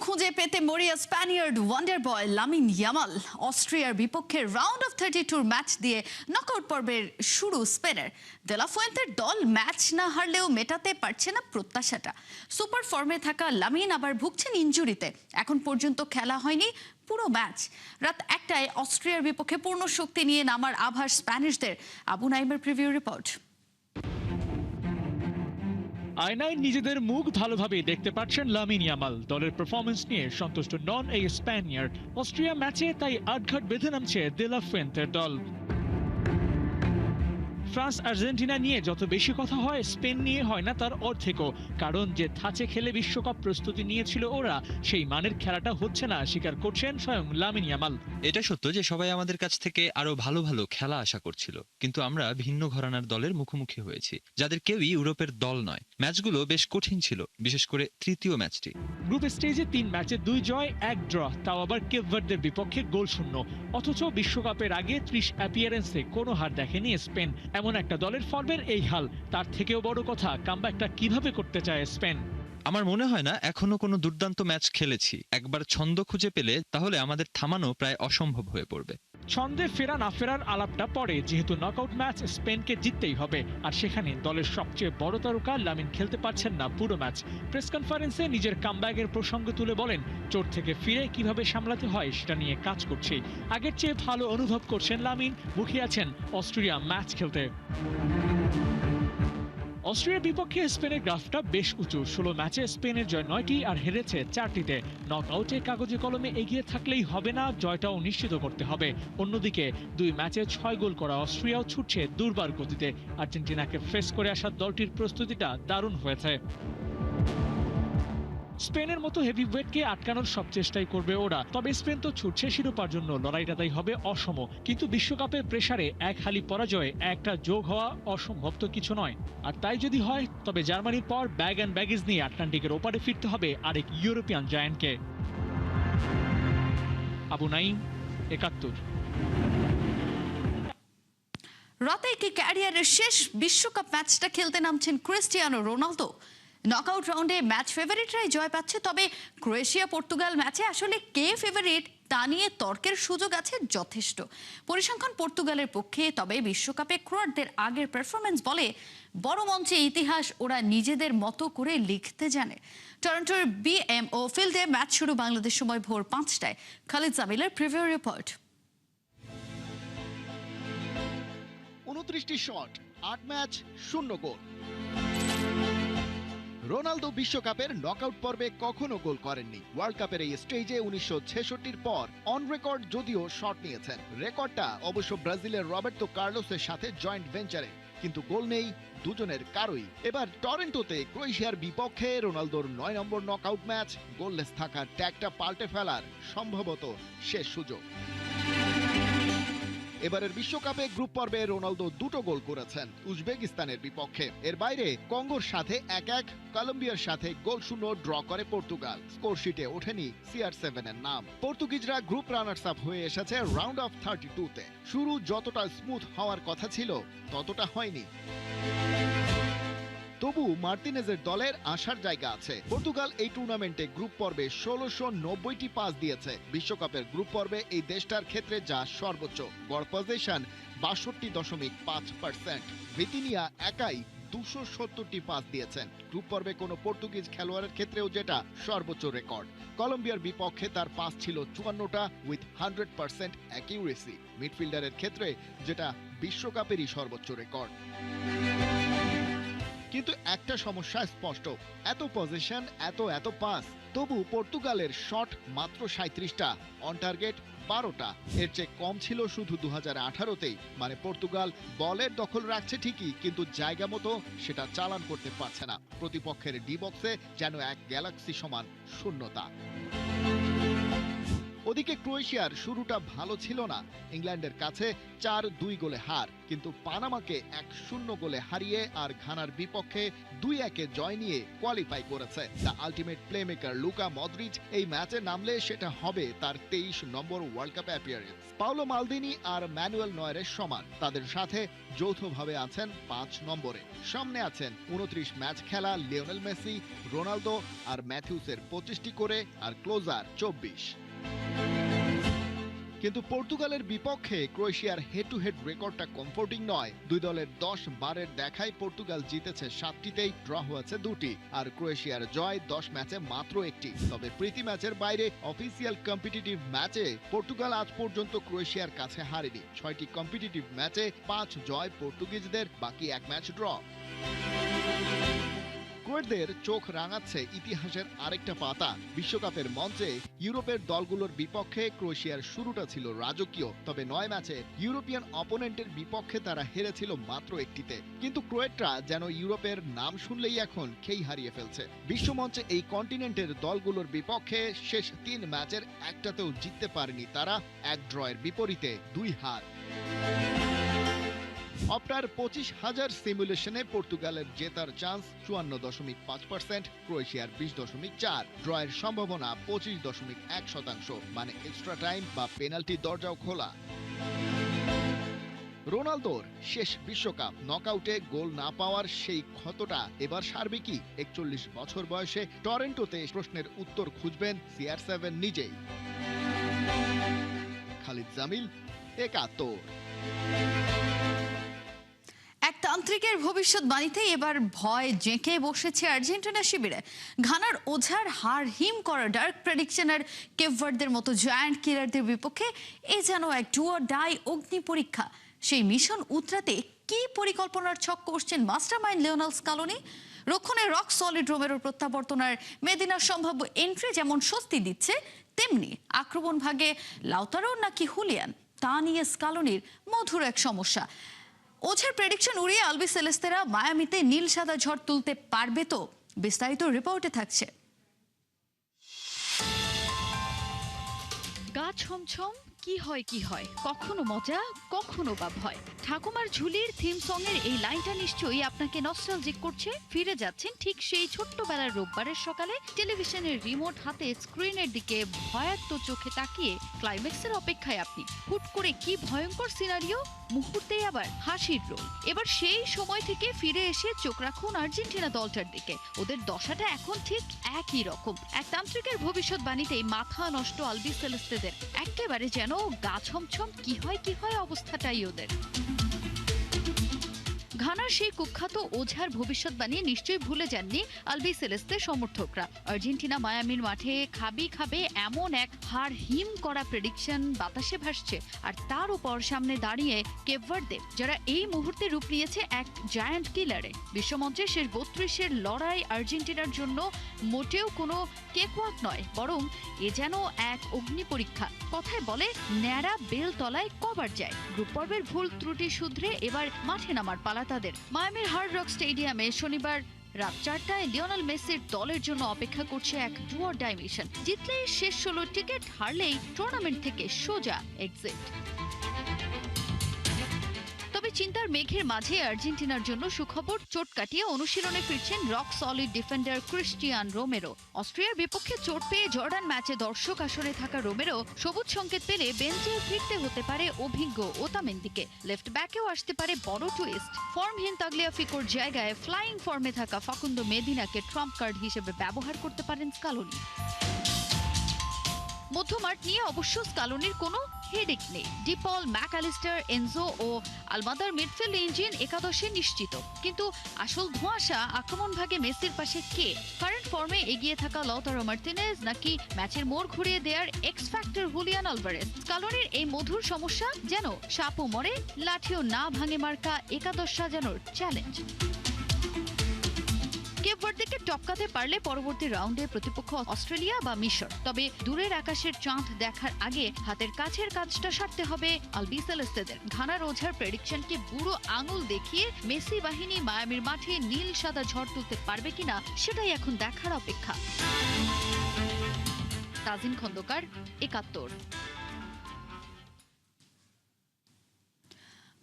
খুঁজে পেতে মরিয়া স্প্যানিয়ার্ড ওয়ান্ডার বয় লামিন ইয়ামাল। অস্ট্রিয়ার বিপক্ষে রাউন্ড অফ 32 ম্যাচ দিয়ে নকআউট পর্বের শুরু স্পেনের। দেলা ফুয়েন্তের দল ম্যাচ না হারলেও মেটাতে পারছে না প্রত্যাশাটা। সুপার ফর্মে থাকা লামিন আবার ভুগছেন ইনজুরিতে। এখন পর্যন্ত খেলা হয়নি পুরো ম্যাচ। রাত 1টায় অস্ট্রিয়ার বিপক্ষে পূর্ণ শক্তি নিয়ে নামার আভাস স্প্যানিশদের। আবু নাইমের প্রিভিউ রিপোর্ট। আয়নায় নিজেদের মুখ ভালোভাবে দেখতে পাচ্ছেন লামিন ইয়ামাল। দলের পারফরমেন্স নিয়ে সন্তুষ্ট নন এই স্প্যানিয়ার্ড। অস্ট্রিয়া ম্যাচে তাই আটঘাট বেঁধে নামছে দেলা ফুয়েন্তের দল। ফ্রান্স আর্জেন্টিনা নিয়ে যত বেশি কথা হয়, স্পেন নিয়ে হয় না তার অর্ধেকও। কারণ যে ধাঁচে খেলে বিশ্বকাপ প্রস্তুতি নিয়েছিল ওরা, সেই মানের খেলাটা হচ্ছে না, স্বীকার করছেন স্বয়ং লামিন ইয়ামাল। এটা সত্য যে সবাই আমাদের কাছ থেকে আরো ভালো ভালো খেলা আশা করছিল, কিন্তু আমরা ভিন্ন ঘরানার দলের মুখোমুখি হয়েছি, যাদের কেউই ইউরোপের দল নয়। ম্যাচগুলো বেশ কঠিন ছিল, বিশেষ করে তৃতীয় ম্যাচটি। গ্রুপ স্টেজে 3 ম্যাচে 2 জয় 1 ড্র, তাও আবার কেপ ভার্দের বিপক্ষে গোলশূন্য। অথচ বিশ্বকাপের আগে 30 অ্যাপিয়ারেন্সে কোনো হার দেখেনি স্পেন। এমন একটা দলের ফর্মের এই হাল, তার থেকেও বড় কথা কামব্যাকটা কিভাবে করতে চায় স্পেন। আমার মনে হয় না এখনো কোনো দুর্দান্ত ম্যাচ খেলেছি। একবার ছন্দ খুঁজে পেলে তাহলে আমাদের থামানো প্রায় অসম্ভব হয়ে পড়বে। ছন্দে ফেরা না ফেরার আলাপটা পরে, যেহেতু নকআউট ম্যাচ স্পেনকে জিততেই হবে। আর সেখানে দলের সবচেয়ে বড় তারকা লামিন খেলতে পারছেন না পুরো ম্যাচ। প্রেস কনফারেন্সে নিজের কামব্যাকের প্রসঙ্গ তুলে বলেন, চোট থেকে ফিরে কিভাবে সামলাতে হয় সেটা নিয়ে কাজ করছে। আগের চেয়ে ভালো অনুভব করছেন লামিন, মুখিয়ে আছেন অস্ট্রিয়া ম্যাচ খেলতে। অস্ট্রিয়ার বিপক্ষে স্পেনের গ্রাফটা বেশ উঁচু। 16 ম্যাচে স্পেনের জয় 9টি আর হেরেছে 4টিতে। নকআউটে কাগজে কলমে এগিয়ে থাকলেই হবে না, জয়টাও নিশ্চিত করতে হবে। অন্যদিকে 2 ম্যাচে 6 গোল করা অস্ট্রিয়াও ছুটছে দুর্বার গতিতে। আর্জেন্টিনাকে ফেস করে আসা দলটির প্রস্তুতিটা দারুণ হয়েছে। স্পেনের মতো হেভিওয়েটকে আটকানোর সব চেষ্টাই করবে ওরা। তবে স্পেন তো ছুটছে শিরোপার জন্য, লড়াইটা তাই হবে অসম। কিন্তু বিশ্বকাপের প্রেসারে এক হালি পরাজয়ে একটা যোগ হওয়া অসম্ভব তো কিছু নয়। আর তাই যদি হয়, তবে জার্মানির পর ব্যাগ অ্যান্ড ব্যাগেজ নিয়ে আটলান্টিকের ওপারে ফিরতে হবে আরেক ইউরোপিয়ান জায়ান্টকে। আবু নাইম, ৭১। রাতে কি ক্যারিয়ারের শেষ বিশ্বকাপ ম্যাচটা খেলতে নামছেন ক্রিস্টিয়ানো রোনালদো। নকআউট রাউন্ডে ম্যাচ ফেভারিটরাই জয় পাচ্ছে, তবে ক্রোয়েশিয়া পর্তুগাল ম্যাচে আসলে কে ফেভারিট তা নিয়ে তর্কের সুযোগ আছে যথেষ্ট। পরিসংখ্যান পর্তুগালের পক্ষে, তবে বিশ্বকাপে ক্রোয়াটদের আগের পারফরমেন্স বলে বড় মঞ্চে ইতিহাস ওরা নিজেদের মতো করে লিখতে জানে। টরন্টোর বিএমও ফিল্ডে ম্যাচ শুরু বাংলাদেশ সময় ভোর 5টায়। খালিদ জামিলের প্রিভিউ রিপোর্ট। 29টি শট, 8 ম্যাচ, 0 গোল। রোনালদো বিশ্বকাপের নকআউট পর্বে কখনো গোল করেননি। ওয়ার্ল্ড কাপের এই স্টেজে 1966-র পর অন রেকর্ড যদিও শট নিয়েছেন। রেকর্ডটা অবশ্য ব্রাজিলের রবার্তো কার্লোসের সাথে জয়েন্ট ভেঞ্চারে, কিন্তু গোল নেই দুজনের কারোই। এবার টরন্টোতে ক্রোয়েশিয়ার বিপক্ষে রোনালদোর 9 নম্বর নকআউট ম্যাচ, গোললেস থাকা ট্যাগটা পাল্টে ফেলার সম্ভবত শেষ সুযোগ। এবারের বিশ্বকাপে গ্রুপ পর্বে রোনালদো 2টো গোল করেছেন উজবেকিস্তানের বিপক্ষে। এর বাইরে কঙ্গোর সাথে 1-1, কলম্বিয়ার সাথে গোলশূন্য ড্র করে পর্তুগাল। স্কোরশিটে ওঠেনি CR7 এর নাম। পর্তুগিজরা গ্রুপ রানার্স আপ হয়ে এসেছে রাউন্ড অফ 32-তে। শুরু যতটা স্মুথ হওয়ার কথা ছিল ততটা হয়নি। তবু মার্টিনেজের দলের আসার জায়গা আছে। পর্তুগাল এই টুর্নামেন্টে গ্রুপ পর্বে 1690টি পাস দিয়েছে। বিশ্বকাপের গ্রুপ পর্বে এই দেশটার ক্ষেত্রে যা সর্বোচ্চ। গড় পজিশন 62.5%। ভিতিনিয়া একাই 270টি পাস দিয়েছেন। গ্রুপ পর্বে কোনো পর্তুগিজ খেলোয়াড়ের ক্ষেত্রেও যেটা সর্বোচ্চ রেকর্ড। কলম্বিয়ার বিপক্ষে তার পাস ছিল 54টা উইথ 100% অ্যাকিউরেসি। মিডফিল্ডারের ক্ষেত্রে যেটা বিশ্বকাপেরই সর্বোচ্চ রেকর্ড। কিন্তু একটা সমস্যা স্পষ্ট, এত পজিশন, এত পাস, তবু পর্তুগালের শট মাত্র 37টা, অন টার্গেট 12টা। এর চেয়ে কম ছিল শুধু 2018-তেই। মানে পর্তুগাল বলের দখল রাখছে ঠিকই, কিন্তু জায়গা মতো সেটা চালান করতে পারছে না। প্রতিপক্ষের ডি বক্সে যেন এক গ্যালাক্সি সমান শূন্যতা। ওদিকে ক্রোয়েশিয়ার শুরুটা ভালো ছিল না। ইংল্যান্ডের কাছে 4-2 গোলে হার, কিন্তু পানামাকে 1-0 গোলে হারিয়ে আর ঘানার বিপক্ষে 2-1 জয় নিয়ে কোয়ালিফাই করেছে। The ultimate playmaker Luka Modric এই ম্যাচে নামলে সেটা হবে তার 23 নম্বর world cup appearance. Paolo Maldini আর ম্যানুয়েল নয়েরের সমান, তাদের সাথে যৌথভাবে আছেন 5 নম্বরে। সামনে আছেন 29 ম্যাচ খেলা লিওনেল মেসি, রোনালদো আর ম্যাথিউসের 25টি করে, আর ক্লোজার 24। কিন্তু পর্তুগালের বিপক্ষে ক্রোয়েশিয়ার হেড টু হেড রেকর্ডটা কমফোর্টিং নয়। দুই দলের 10 বারের দেখায় পর্তুগাল জিতেছে 7টিতেই, ড্র হয়েছে 2টি, আর ক্রোয়েশিয়ার জয় 10 ম্যাচে মাত্র 1টি। তবে প্রীতি ম্যাচের বাইরে অফিসিয়াল কম্পিটিটিভ ম্যাচে পর্তুগাল আজ পর্যন্ত ক্রোয়েশিয়ার কাছে হারেনি। 6টি কম্পিটিটিভ ম্যাচে 5 জয় পর্তুগিজদের, বাকি 1 ম্যাচ ড্র। ক্রোয়েটদের চোখ রাঙাচ্ছে ইতিহাসের আরেকটা পাতা। বিশ্বকাপের মঞ্চে ইউরোপের দলগুলোর বিপক্ষে ক্রোয়েশিয়ার শুরুটা ছিল রাজকীয়, তবে 9 ম্যাচে ইউরোপিয়ান অপোনেন্টের বিপক্ষে তারা হেরেছিল মাত্র 1টিতে। কিন্তু ক্রোয়েটরা যেন ইউরোপের নাম শুনলেই এখন খেই হারিয়ে ফেলছে। বিশ্বমঞ্চে এই কন্টিনেন্টের দলগুলোর বিপক্ষে শেষ 3 ম্যাচের একটাতেও জিততে পারেনি তারা, 1 ড্রয়ের বিপরীতে 2 হার। অপটার 25,000 সিমুলেশনে পর্তুগালের জেতার চান্স 54.5%, ক্রোয়েশিয়ার 20.4, ড্রয়ের সম্ভাবনা 25.1%, মানে এক্সট্রা টাইম বা পেনাল্টি দরজাও খোলা। রোনালদোর শেষ বিশ্বকাপ নকআউটে গোল না পাওয়ার সেই ক্ষতটা এবার সারবে কি? 41 বছর বয়সে টরেন্টোতে প্রশ্নের উত্তর খুঁজবেন CR7 নিজেই। খালিদ জামিল, একাত্তর। এক তান্ত্রিকের ভবিষ্যৎবাণীতে এবার ভয় জেঁকে বসেছে আর্জেন্টিনা শিবিরে। ঘানার ওঝার হার হিম করা ডার্ক প্রেডিকশনের কেপভার্দের মতো জায়ান্ট কিলারদের বিপক্ষে এ যেন এক ডু অর ডাই অগ্নি পরীক্ষা। সেই মিশন উতরাতে কি পরিকল্পনার ছক করছেন মাস্টারমাইন্ড লিওনেল স্কালোনি? রক্ষণে রক সলিড রোমেরোর প্রত্যাবর্তন আর মেদিনার সম্ভাব্য এন্ট্রি যেমন স্বস্তি দিচ্ছে, তেমনি আক্রমণ ভাগে লাউতারো নাকি হুলিয়ান, তা নিয়ে স্কালোনির মধুর এক সমস্যা। ওঝার প্রেডিকশন উড়িয়ে আলবি সেলেস্তেরা মায়ামিতে নীল সাদা ঝড় তুলতে পারবে তো? বিস্তারিত রিপোর্টে থাকছে। গা ছমছম, কি হয়, কখনো মজা, কখনো বা ভয়। ঠাকুমার ঝুলির থিম সং এর এই লাইনটা নিশ্চয়ই আপনাকে নস্টালজিক করছে। ফিরে যাচ্ছেন ঠিক সেই ছোট্টবেলার রোববারের সকালে, টেলিভিশনের রিমোট হাতে স্ক্রিনের দিকে ভয়ার্ত চোখে তাকিয়ে ক্লাইম্যাক্সের অপেক্ষায় আপনি। হুট করে কি ভয়ঙ্কর সিনারিও, মুহূর্তেই আবার হাসির রোল। এবার সেই সময় থেকে ফিরে এসে চোখ রাখুন আর্জেন্টিনা দলটার দিকে। ওদের দশাটা এখন ঠিক একই রকম। এক তান্ত্রিকের ভবিষ্যৎবাণীতেই মাথা নষ্ট আলবি সেলেস্তেদের, একেবারে যেন গা ছমছম কি হয় অবস্থাটাই ওদের। ঘানার সেই কুখ্যাত ওঝার ভবিষ্যৎবাণী নিশ্চয়ই ভুলে যাননি আলবি সেলেস্তে সমর্থকরা। আর্জেন্টিনা মায়ামির মাঠে খাবে এমন এক হাড় হিম করা প্রেডিকশন বাতাসে ভাসছে, আর তার উপর সামনে দাঁড়িয়ে কেপভার্দে, যারা এই মুহূর্তে রূপ নিয়েছে এক জায়ান্ট কিলারে। বিশ্বমঞ্চে শেষ 32-এর লড়াই আর্জেন্টিনার জন্য মোটেও কোনো কেকওয়াক নয়, বরং এ যেন এক অগ্নি পরীক্ষা। কথায় বলে ন্যাড়া বেল তলায় কবার যায়। গ্রুপ পর্বের ভুল ত্রুটি শুধরে এবার মাঠে নামার পালা তাদের। মায়ামির হার্ড রক স্টেডিয়ামে শনিবার রাত 4টায় লিওনেল মেসির দলের জন্য অপেক্ষা করছে এক ডু অর ডাই মিশন। জিতলেই শেষ 16 টিকিট, হারলেই টুর্নামেন্ট থেকে সোজা এক্সিট। তবে চিন্তার মেঘের মাঝে আর্জেন্টিনার জন্য সুখবর, চোট কাটিয়ে অনুশীলনে ফিরছেন rock solid defender Cristian Romero. অস্ট্রিয়ার বিপক্ষে চোট পেয়ে জর্ডান ম্যাচে দর্শক আসরে থাকা রোমেরো সবুজ সংকেত পেলে বেঞ্চে ফিরতে হতে পারে অভিজ্ঞ ওতামেন্দিকে। লেফট ব্যাকেও আসতে পারে বড় টুইস্ট। ফর্মহীন তাগলিয়াফিকোর জায়গায় ফ্লাইং ফর্মে থাকা ফাকুন্দো মেদিনাকে ট্রাম্প কার্ড হিসেবে ব্যবহার করতে পারেন স্কালোনি। মধ্যমাঠ নিয়ে অবশ্য স্কালোনির কোনো হেডেক নেই। ডিপল, ম্যাকঅ্যালিস্টার, এনজো ও আলমাদার মিডফিল্ড ইঞ্জিন একাদশে নিশ্চিত। কিন্তু আসল ধোঁয়াশা আক্রমণ ভাগে মেসির পাশে কে? কারেন্ট ফর্মে এগিয়ে থাকা লাউতারো মার্টিনেজ নাকি ম্যাচের মোড় ঘুরিয়ে দেওয়ার এক্স ফ্যাক্টর হুলিয়ান আলভারেজ? স্কালোনির এই মধুর সমস্যা যেন সাপও মরে লাঠিও না ভাঙে মার্কা একাদশ সাজানোর চ্যালেঞ্জ। কেপভার্দেকে টপকাতে পারলে পরবর্তী রাউন্ডে প্রতিপক্ষ অস্ট্রেলিয়া বা মিশর। তবে দূরের আকাশের চাঁদ দেখার আগে হাতের কাছের কাজটা সারতে হবে আলবি সেলেস্তেদের। ঘানার ওঝার প্রেডিকশনকে বুড়ো আঙুল দেখিয়ে মেসি বাহিনী মায়ামির মাঠে নীল সাদা ঝড় তুলতে পারবে কিনা সেটাই এখন দেখার অপেক্ষা। তাজিন খন্দকার, ৭১।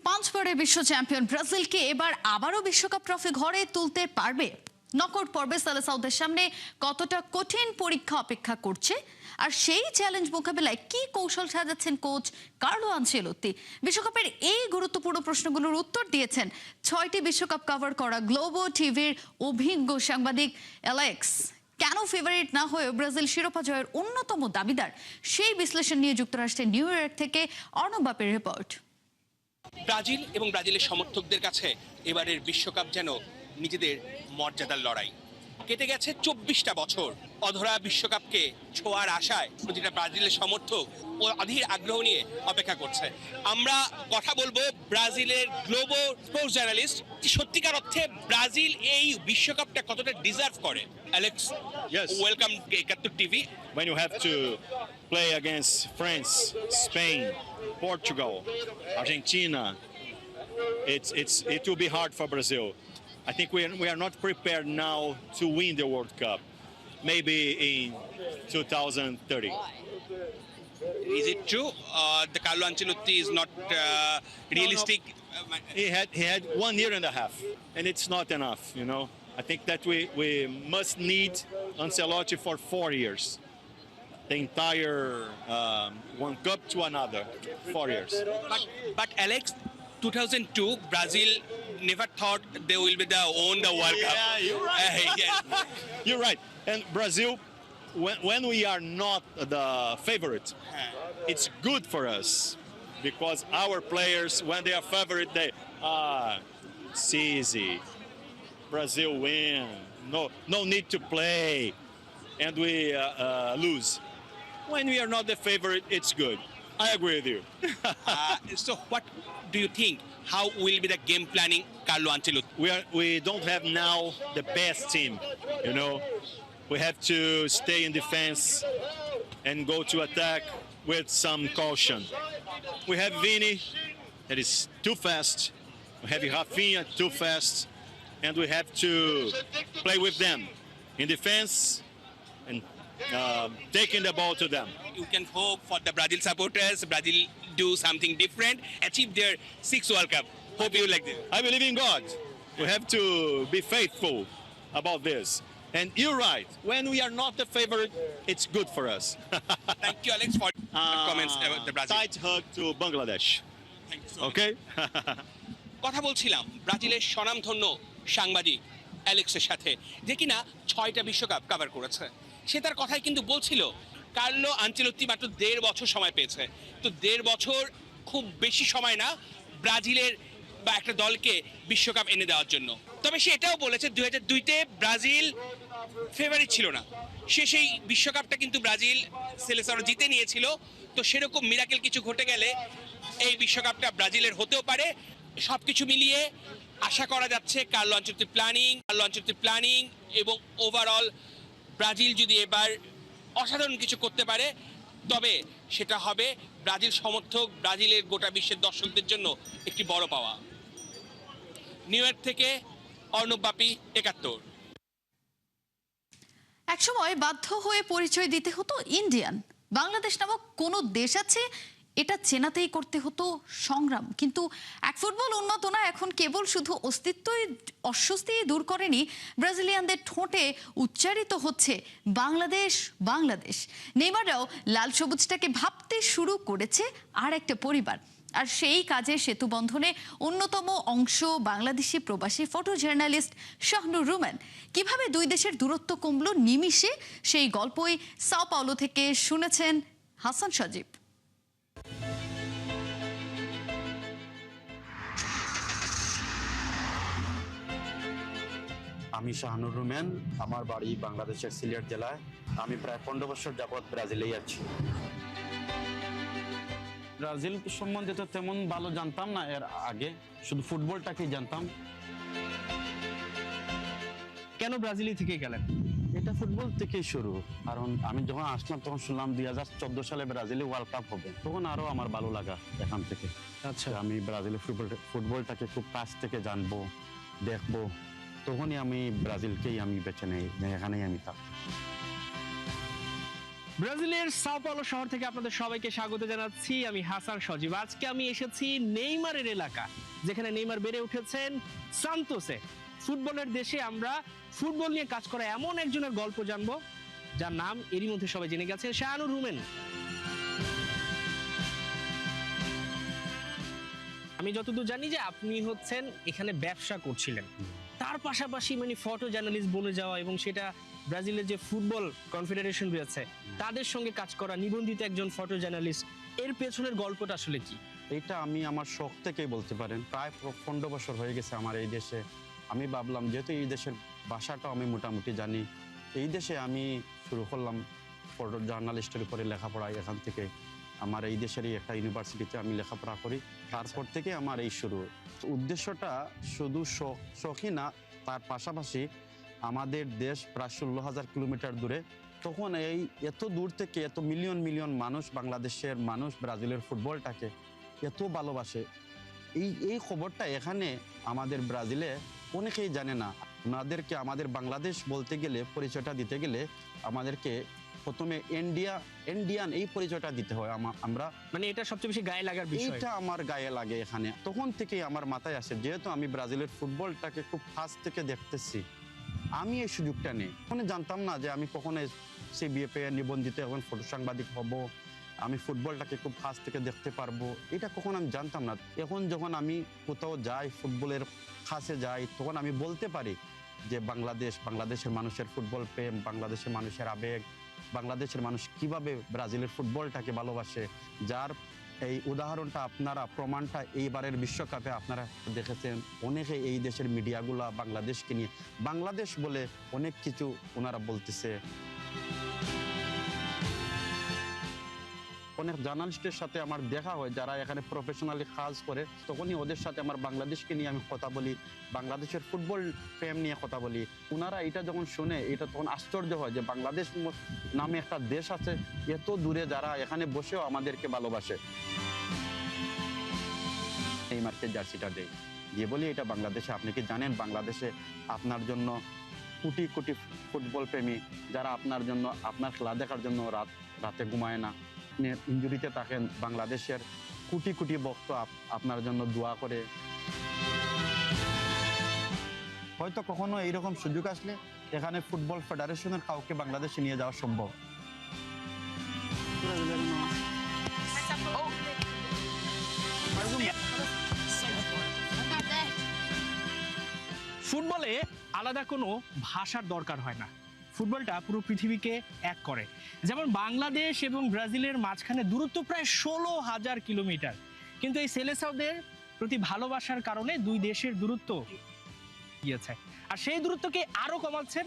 5 বারের বিশ্ব চ্যাম্পিয়ন ব্রাজিলকে এবার আবারও বিশ্বকাপ ট্রফি ঘরে তুলতে পারবে? নকআউট পর্বে সেলেসাওদের সামনে কতটা কঠিন পরীক্ষা অপেক্ষা করছে, আর সেই চ্যালেঞ্জ মোকাবেলায় কি কৌশল সাজাচ্ছেন কোচ কার্লো আনচেলোত্তি? বিশ্বকাপের এই গুরুত্বপূর্ণ প্রশ্নগুলোর উত্তর দিয়েছেন 6টি বিশ্বকাপ কভার করা গ্লোবো টিভির অভিজ্ঞ সাংবাদিক অ্যালেক্স। কেন ফেভারিট না হয়ে ব্রাজিল শিরোপা জয়ের অন্যতম দাবিদার, সেই বিশ্লেষণ নিয়ে যুক্তরাষ্ট্রের নিউ ইয়র্ক থেকে অর্ণব বাপের রিপোর্ট। ব্রাজিল এবং ব্রাজিলের সমর্থকদের কাছে এবারের বিশ্বকাপ যেন নিজেদের মর্যাদার লড়াই। কেটে গেছে 24টা বছর অধরা বিশ্বকাপকে ছোঁয়ার আশায় প্রতিটা ব্রাজিলের সমর্থক ও অধীর আগ্রহ নিয়ে অপেক্ষা করছে। আমরা কথা বলবো ব্রাজিলের গ্লোবো স্পোর্টস জার্নালিস্ট, সত্যিকার অর্থে ব্রাজিল এই বিশ্বকাপটা কতটা ডিজার্ভ করে। Alex, Yes. Welcome ৭১ TV. When you have to play against France, Spain, Portugal, Argentina, it will be hard for Brazil. I think we are not prepared now to win the World Cup. Maybe in 2030. Is it true the Carlo Ancelotti is not realistic? He had 1 year and a half, and it's not enough. You know, I think that we must need Ancelotti for 4 years. The entire one cup to another, 4 years. But Alex, 2002 Brazil never thought they will be own the World Cup. Yeah, you're right. Yes. You're right. And Brazil, when we are not the favorite, it's good for us because our players, when they are favorite, it's easy. Brazil win. No need to play, and we lose. When we are not the favorite, it's good. I agree with you. So what do you think? How will be the game planning Carlo Ancelotti? We don't have now the best team, you know. We have to stay in defense and go to attack with some caution. We have Vini, that is too fast. We have Rafinha, too fast. And we have to play with them in defense and taking the ball to them. You can hope for the Brazil supporters, Brazil do something different, achieve their 6th World Cup. Hope you like this. I believe in God. We have to be faithful about this. And you're right. When we are not the favorite, it's good for us. Thank you, Alex, for comments about the Brazil. Tight hug to Bangladesh. Thank you so much. Okay? কথা বলছিলাম ব্রাজিলের স্বনামধন্য সাংবাদিক অ্যালেক্সের সাথে, যে কিনা 6টা বিশ্বকাপ কভার করেছে। সে তার কথাই কিন্তু বলছিল কার্লো আনচেলোত্তি মাত্র 1.5 বছর সময় পেয়েছে। তো 1.5 বছর খুব বেশি সময় না ব্রাজিলের বা একটা দলকে বিশ্বকাপ এনে দেওয়ার জন্য। তবে সে এটাও বলেছে 2002-তে ব্রাজিল ফেভারিট ছিল না, সেই বিশ্বকাপটা কিন্তু ব্রাজিল সেলেসাও জিতে নিয়েছিল। তো সেরকম মিরাকেল কিছু ঘটে গেলে এই বিশ্বকাপটা ব্রাজিলের হতেও পারে। সবকিছু মিলিয়ে আশা করা যাচ্ছে কার্লো আনচেলোত্তি প্ল্যানিং এবং ওভারঅল ব্রাজিল যদি এবার অসাধারণ কিছু করতে পারে, তবে সেটা হবে ব্রাজিল সমর্থক, ব্রাজিলের গোটা বিশ্বের দর্শকদের জন্য একটি বড় পাওয়া। নিউ ইয়র্ক থেকে অর্ণব বাপি, ৭১। একসময় বাধ্য হয়ে পরিচয় দিতে হতো ইন্ডিয়ান। বাংলাদেশ নামক কোনো দেশ আছে এটা চেনাতেই করতে হতো সংগ্রাম। কিন্তু এক ফুটবল উন্মাদনা এখন কেবল শুধু অস্তিত্বই অস্বস্তি দূর করেনি, ব্রাজিলিয়ানদের ঠোঁটে উচ্চারিত হচ্ছে বাংলাদেশ বাংলাদেশ। নেইমাররাও লাল সবুজটাকে ভাবতে শুরু করেছে আর একটা পরিবার। আর সেই কাজে সেতু বন্ধনে অন্যতম অংশ বাংলাদেশি প্রবাসী ফটো জার্নালিস্ট শাহনুর রুমেন। কিভাবে দুই দেশের দূরত্ব কমলো নিমিষে, সেই গল্পই সাও পাওলো থেকে শুনেছেন হাসান সজীব। আমি শাহনুর রুমেন, আমার বাড়ি বাংলাদেশের সিলেট জেলায়। আমি প্রায় 15 বছর যাবৎ ব্রাজিলেই আছি। ব্রাজিল সম্বন্ধে তো তেমন ভালো জানতাম না এর আগে, শুধু ফুটবলটাকেই জানতাম। কেন ব্রাজিল থেকে গেলেন? এটা ফুটবল থেকেই শুরু, কারণ আমি যখন আসলাম তখন শুনলাম 2014 সালে ব্রাজিলে ওয়ার্ল্ড কাপ হবে, তখন আরো আমার ভালো লাগা এখান থেকে। আচ্ছা, আমি ব্রাজিলের ফুটবলটাকে খুব কাছ থেকে জানবো, দেখবো, তখনই আমি ব্রাজিলকেই আমি বেছে নেই, এখানেই আমি থাকি। ব্রাজিলের সাও পাওলো শহর থেকে আপনাদের সবাইকে স্বাগত জানাচ্ছি। আমি হাসান সজীব। আজকে আমি এসেছি নেইমারের এলাকা, যেখানে নেইমার বেড়ে উঠেছেন সান্তোসে। ফুটবলের দেশে আমরা ফুটবল নিয়ে কাজ করা এমন একজনের গল্প জানবো, যার নাম এরই মধ্যে সবাই জেনে গেছে, শাহানুর রুমেন। আমি যতদূর জানি যে আপনি হচ্ছেন এখানে ব্যবসা করছিলেন, তার পাশাপাশি মানে ফটো জার্নালিস্ট বনে যাওয়া এবং সেটা ব্রাজিলের যে ফুটবল কনফেডারেশন রয়েছে তাদের সঙ্গে কাজ করা, নিবন্ধিত একজন ফটো জার্নালিস্ট, এর পেছনের গল্পটা আসলে কি? এটা আমি আমার শখ থেকেই বলতে পারেন। প্রায় 15 বছর হয়ে গেছে আমার এই দেশে। আমি ভাবলাম যেহেতু এই দেশের ভাষাটাও আমি মোটামুটি জানি, এই দেশে আমি শুরু করলাম ফটো জার্নালিস্টের উপরে লেখাপড়া। এখান থেকে আমার এই দেশেরই একটা ইউনিভার্সিটিতে আমি লেখাপড়া করি। তারপর থেকে আমার এই শুরু। উদ্দেশ্যটা শুধু শখই না, তার পাশাপাশি আমাদের দেশ প্রায় 16,000 কিলোমিটার দূরে। তখন এই এত দূর থেকে এত মিলিয়ন মিলিয়ন মানুষ, বাংলাদেশের মানুষ ব্রাজিলের ফুটবলটাকে এত ভালোবাসে, এই খবরটা এখানে আমাদের ব্রাজিলে অনেকেই জানে না। ওনাদেরকে আমাদের বাংলাদেশ বলতে গেলে, পরিচয়টা দিতে গেলে আমাদেরকে প্রথমে ইন্ডিয়ান এই পরিচয়টা দিতে হয়। আমরা মানে এটা সবচেয়ে বেশি গায়ে লাগার বিষয়। এটা আমার গায়ে লাগে এখানে। তখন থেকেই আমার মাথায় আসে, যেহেতু আমি ব্রাজিলের ফুটবলটাকে খুব কাছ থেকে দেখতেছি, আমি এই সুযোগটা নেই। কখনো জানতাম না যে আমি কখনো সিবিএফে নিবন্ধিত এখন ফটো সাংবাদিক হব, আমি ফুটবলটাকে খুব কাছ থেকে দেখতে পারবো, এটা কখন আমি জানতাম না। এখন যখন আমি কোথাও যাই, ফুটবলের কাছে যাই, তখন আমি বলতে পারি যে বাংলাদেশের মানুষের ফুটবল প্রেম, বাংলাদেশের মানুষের আবেগ, বাংলাদেশের মানুষ কিভাবে ব্রাজিলের ফুটবলটাকে ভালোবাসে, যার এই উদাহরণটা আপনারা, প্রমাণটা এইবারের বিশ্বকাপে আপনারা দেখেছেন। অনেকে এই দেশের মিডিয়াগুলা বাংলাদেশকে নিয়ে, বাংলাদেশ বলে অনেক কিছু ওনারা বলতেছে। অনেক জার্নালিস্টের সাথে আমার দেখা হয় যারা এখানে প্রফেশনালি কাজ করে, তখনই ওদের সাথে আমার বাংলাদেশকে নিয়ে আমি কথা বলি, বাংলাদেশের ফুটবল প্রেম নিয়ে কথা বলি। ওনারা এটা যখন শুনে, এটা তখন আশ্চর্য হয় যে বাংলাদেশ নামে একটা দেশ আছে এত দূরে, যারা এখানে বসেও আমাদেরকে ভালোবাসে। নেইমারকে জার্সিটা দেয়, দিয়ে বলি এটা বাংলাদেশে। আপনি কি জানেন বাংলাদেশে আপনার জন্য কোটি কোটি ফুটবল প্রেমী, যারা আপনার জন্য, আপনার খেলা দেখার জন্য রাতে ঘুমায় না, ইনজুরিতে থাকেন, বাংলাদেশের কোটি কোটি ভক্ত আপনার জন্য দোয়া করে। হয়তো কখনো এইরকম সুযোগ আসলে এখানে ফুটবল ফেডারেশনের কাউকে বাংলাদেশে নিয়ে যাওয়া সম্ভব। ফুটবলে আলাদা কোনো ভাষার দরকার হয় না, ফুটবলটা পুরো পৃথিবীকে এক করে। যেমন বাংলাদেশ এবং ব্রাজিলের মাঝখানে দূরত্ব প্রায় 16,000 কিলোমিটার, কিন্তু এই সেলেসাওদের প্রতি ভালোবাসার কারণে দুই দেশের দূরত্ব গিয়েছে। আর সেই দূরত্বকে আরো কমাচ্ছেন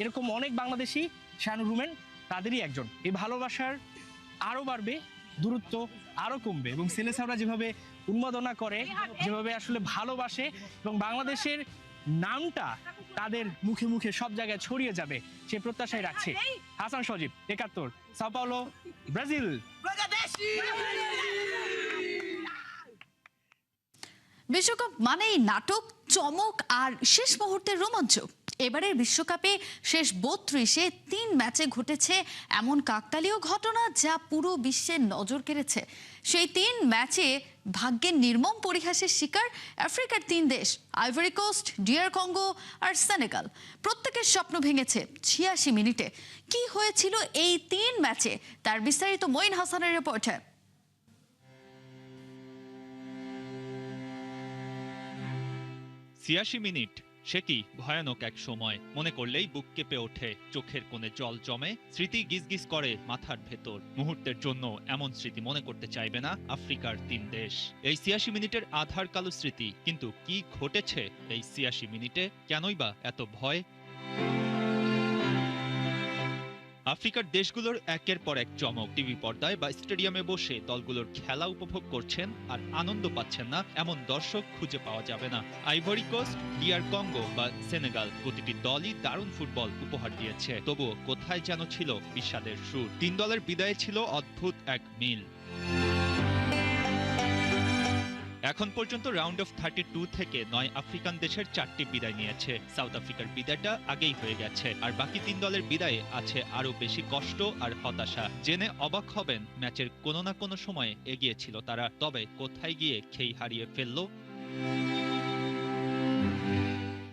এরকম অনেক বাংলাদেশি, শাহানুর রুমেন তাদেরই একজন। এই ভালোবাসার আরো বাড়বে, দূরত্ব আরো কমবে, এবং সেলেসাওরা যেভাবে উন্মাদনা করে, যেভাবে আসলে ভালোবাসে, এবং বাংলাদেশের নামটা তাদের মুখে মুখে সব জায়গায় ছড়িয়ে যাবে, সে প্রত্যাশাই রাখছে। হাসান সজীব, 71, সাও পাওলো, ব্রাজিল। বিশ্বকাপ মানেই নাটক, চমক আর শেষ মুহূর্তের রোমাঞ্চ। এবারের বিশ্বকাপে শেষ 32-এ 3 ম্যাচে ঘটেছে এমন কাকতালীয় ঘটনা যা পুরো বিশ্বের নজর কেড়েছে। সেই 3 ম্যাচে ভাগ্যের নির্মম পরিহাসের শিকার আফ্রিকার 3 দেশ, আইভরি কোস্ট, ডিআর কঙ্গো আর সেনেগাল। প্রত্যেকের স্বপ্ন ভেঙেছে 86 মিনিটে। কি হয়েছিল এই 3 ম্যাচে, তার বিস্তারিত মঈন হাসানের রিপোর্টে। 86 মিনিট, সে কি ভয়ানক এক সময়। মনে করলেই বুক কেঁপে ওঠে, চোখের কোণে জল জমে, স্মৃতি গিজগিজ করে মাথার ভেতর। মুহূর্তের জন্য এমন স্মৃতি মনে করতে চাইবে না আফ্রিকার 3 দেশ। এই 86 মিনিটের আধার কালো স্মৃতি। কিন্তু কি ঘটেছে এই 86 মিনিটে? কেনই বা এত ভয়? আফ্রিকার দেশগুলোর একের পর এক চমক। টিভি পর্দায় বা স্টেডিয়ামে বসে দলগুলোর খেলা উপভোগ করছেন আর আনন্দ পাচ্ছেন না এমন দর্শক খুঁজে পাওয়া যাবে না। আইভরি কোস্ট, ডিআর কঙ্গো বা সেনেগাল, প্রতিটি দলই দারুণ ফুটবল উপহার দিয়েছে। তবুও কোথায় যেন ছিল বিষাদের সুর। 3 দলের বিদায়ে ছিল অদ্ভুত এক মিল। এখন পর্যন্ত রাউন্ড অফ 32 থেকে 9 আফ্রিকান দেশের 4টি বিদায় নিয়েছে। সাউথ আফ্রিকার বিদায়টা আগেই হয়ে গেছে, আর বাকি 3 দলের বিদায়ে আছে আরো বেশি কষ্ট আর হতাশা। জেনে অবাক হবেন, ম্যাচের কোনো না কোনো সময়ে এগিয়ে ছিল তারা, তবে কোথায় গিয়ে খেই হারিয়ে ফেলল।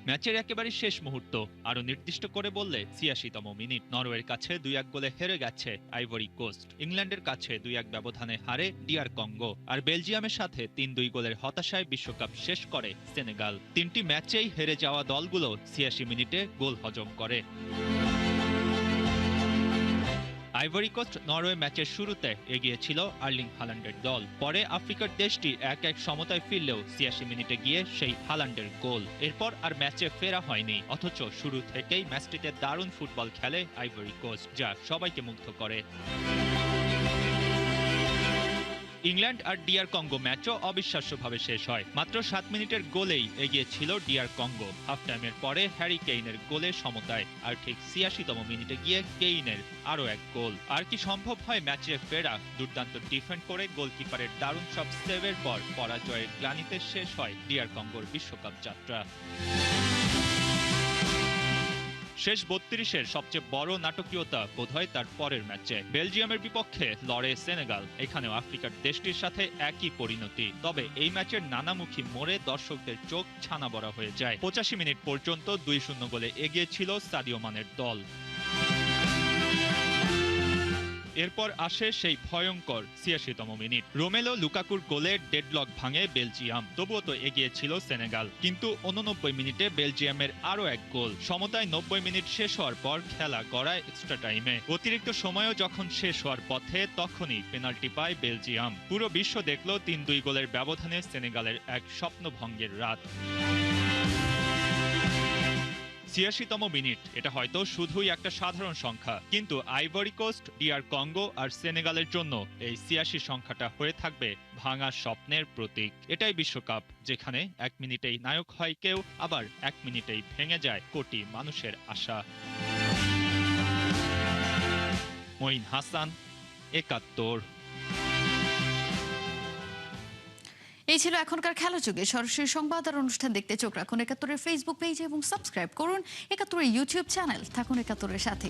ম্যাচের একেবারে শেষ মুহূর্ত, আরো নির্দিষ্ট করে বললে 86তম মিনিট। নরওয়ের কাছে 2-1 গোলে হেরে গেছে আইভরি কোস্ট। ইংল্যান্ডের কাছে 2-1 ব্যবধানে হারে ডিআর কঙ্গো। আর বেলজিয়ামের সাথে 3-2 গোলের হতাশায় বিশ্বকাপ শেষ করে সেনেগাল। 3টি ম্যাচেই হেরে যাওয়া দলগুলো 86 মিনিটে গোল হজম করে। আইভরি কোস্ট নরওয়ে ম্যাচের শুরুতে এগিয়ে ছিল আর্লিং হালান্ডের দল। পরে আফ্রিকার দেশটি 1-1 সমতায় ফিরলেও 86 মিনিটে গিয়ে সেই হালান্ডের গোল। এরপর আর ম্যাচে ফেরা হয়নি, অথচ শুরু থেকেই ম্যাচটিতে দারুণ ফুটবল খেলে আইভরি কোস্ট, যা সবাইকে মুগ্ধ করে। ইংল্যান্ড আর ডিআর কঙ্গো ম্যাচও অবিশ্বাস্যভাবে শেষ হয়। মাত্র 7 মিনিটের গোলেই এগিয়ে ছিল ডিআর কঙ্গো। হাফ টাইমের পরে হ্যারি কেইনের গোলে সমতায়, আর ঠিক 86তম মিনিটে গিয়ে কেইনের আরও এক গোল। আর কি সম্ভব হয় ম্যাচে ফেরা? দুর্দান্ত ডিফেন্ড করে গোলকিপারের দারুণ সব সেভের পর পরাজয়ের গ্লানিতে শেষ হয় ডিআর কঙ্গোর বিশ্বকাপ যাত্রা। শেষ 32-এর সবচেয়ে বড় নাটকীয়তা বোধহয় তার পরের ম্যাচে বেলজিয়ামের বিপক্ষে লড়ে সেনেগাল। এখানেও আফ্রিকার দেশটির সাথে একই পরিণতি, তবে এই ম্যাচের নানামুখী মোড়ে দর্শকদের চোখ ছানা বড়া হয়ে যায়। 85 মিনিট পর্যন্ত 2-0 গোলে এগিয়ে ছিল সাদিও মানের দল। এরপর আসে সেই ভয়ঙ্কর 86তম মিনিট। রোমেলো লুকাকুর গোলে ডেডলক ভাঙে বেলজিয়াম। তবুও তো এগিয়ে ছিল সেনেগাল, কিন্তু 89 মিনিটে বেলজিয়ামের আরো এক গোল। সমতায় 90 মিনিট শেষ হওয়ার পর খেলা গড়ায় এক্সট্রা টাইমে। অতিরিক্ত সময়ও যখন শেষ হওয়ার পথে, তখনই পেনাল্টি পায় বেলজিয়াম। পুরো বিশ্ব দেখল 3-2 গোলের ব্যবধানে সেনেগালের এক স্বপ্নভঙ্গের রাত। 86তম মিনিট, এটা হয়তো শুধুই একটা সাধারণ সংখ্যা, কিন্তু আইভরি কোস্ট, ডিআর কঙ্গো আর সেনেগালের জন্য এই 86 সংখ্যাটা হয়ে থাকবে ভাঙা স্বপ্নের প্রতীক। এটাই বিশ্বকাপ, যেখানে 1 মিনিটেই নায়ক হয় কেউ, আবার 1 মিনিটেই ভেঙে যায় কোটি মানুষের আশা। মঈন হাসান, ৭১। এই ছিল এখনকার খেলা যুগে। সরাসরি সংবাদ আর অনুষ্ঠান দেখতে চোখ রাখুন ৭১-এর ফেসবুক পেজ এবং সাবস্ক্রাইব করুন ৭১-এর ইউটিউব চ্যানেল। থাকুন ৭১-এর সাথে।